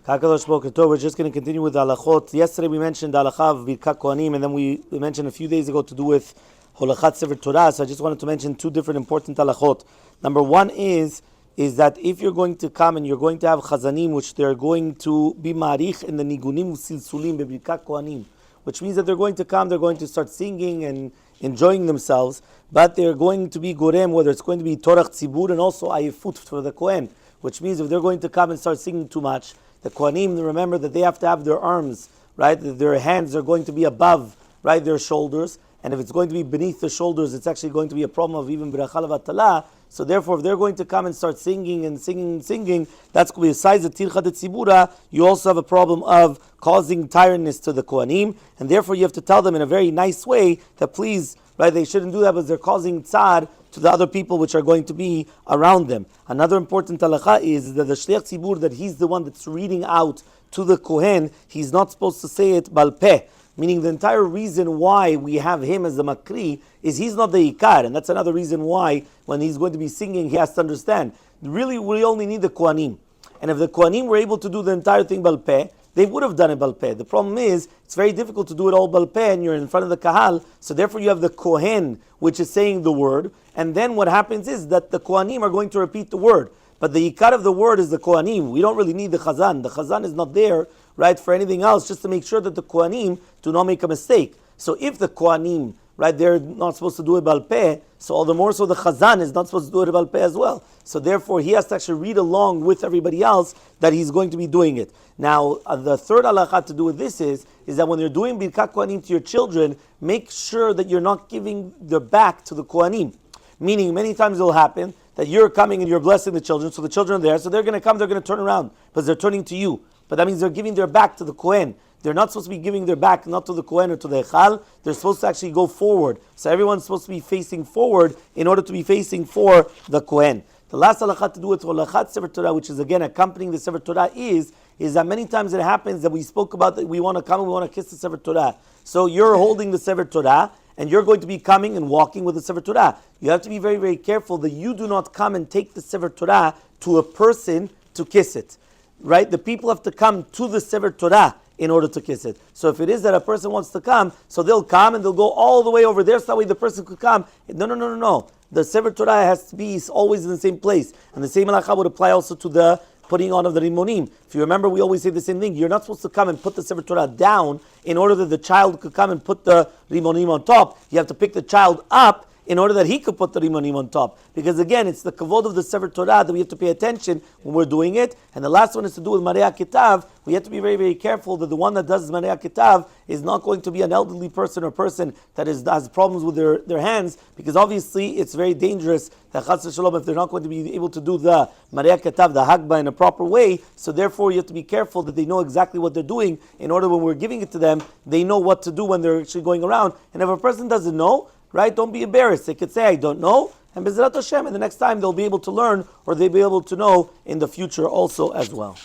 We're just going to continue with the Halachot. Yesterday we mentioned the Halachah of Birkat Kohanim, and then we mentioned a few days ago to do with Halachot Sefer Torah. So I just wanted to mention two different important Halachot. Number one is that if you're going to come and you're going to have Chazanim, which they're going to be Marich in the Nigunim Usilsulim Birkat Kohanim, which means that they're going to come, they're going to start singing and enjoying themselves, but they're going to be Gorem, whether it's going to be Torah Tzibur and also Ayefut for the Kohen, which means if they're going to come and start singing too much, the Kohanim, remember that they have to have their arms, right? Their hands are going to be above, right, their shoulders. And if it's going to be beneath the shoulders, it's actually going to be a problem of even Beracha Levatala. So therefore, if they're going to come and start singing, that's going to be a size of Tircha de Tzibura. You also have a problem of causing tiredness to the Kohanim. And therefore, you have to tell them in a very nice way that please, right, they shouldn't do that because they're causing tzad to the other people which are going to be around them. Another important halacha is that the Shliach Tzibur, that he's the one that's reading out to the Kohen, he's not supposed to say it bal peh. Meaning the entire reason why we have him as the Makri is he's not the Ikar. And that's another reason why when he's going to be singing, he has to understand. Really, we only need the Kohanim. And if the Kohanim were able to do the entire thing bal peh, they would have done it bal peh. The problem is, it's very difficult to do it all bal peh and you're in front of the Kahal. So therefore you have the Kohen, which is saying the word. And then what happens is that the Kohanim are going to repeat the word. But the Ikar of the word is the Kohanim. We don't really need the Chazan. The Chazan is not there, right, for anything else, just to make sure that the Kohanim do not make a mistake. So if the Kohanim, right, they're not supposed to do it bal peh, so all the more so the Chazan is not supposed to do it bal peh as well. So therefore he has to actually read along with everybody else that he's going to be doing it. Now the third halakha to do with this is that when you're doing Birkat Kohanim to your children, make sure that you're not giving their back to the Kohanim. Meaning many times it will happen that you're coming and you're blessing the children, so the children are there, so they're going to come, they're going to turn around, because they're turning to you. But that means they're giving their back to the Kohen. They're not supposed to be giving their back, not to the Kohen or to the Echal. They're supposed to actually go forward. So everyone's supposed to be facing forward in order to be facing for the Kohen. The last halakha to do with Halachot Sefer Torah, which is again accompanying the Sefer Torah, is that many times it happens that we spoke about that we want to come and we want to kiss the Sefer Torah. So you're holding the Sefer Torah, and you're going to be coming and walking with the Sefer Torah. You have to be very, very careful that you do not come and take the Sefer Torah to a person to kiss it. Right? The people have to come to the Sefer Torah in order to kiss it. So if it is that a person wants to come, so they'll come and they'll go all the way over there so that way the person could come. No. The Sefer Torah has to be always in the same place. And the same halakha would apply also to the putting on of the rimonim. If you remember, we always say the same thing. You're not supposed to come and put the Sefer Torah down in order that the child could come and put the rimonim on top. You have to pick the child up in order that he could put the rimonim on top. Because again, it's the kavod of the Sefer Torah that we have to pay attention when we're doing it. And the last one is to do with Marei Kitav. We have to be very, very careful that the one that does Marei Kitav is not going to be an elderly person or person that has problems with their hands, because obviously it's very dangerous that Chas v'Shalom, if they're not going to be able to do the Marei Kitav, the Hagba, in a proper way. So therefore you have to be careful that they know exactly what they're doing in order when we're giving it to them, they know what to do when they're actually going around. And if a person doesn't know, right, don't be embarrassed. They could say, I don't know. And Bezrat Hashem, and the next time they'll be able to learn, or they'll be able to know in the future also as well.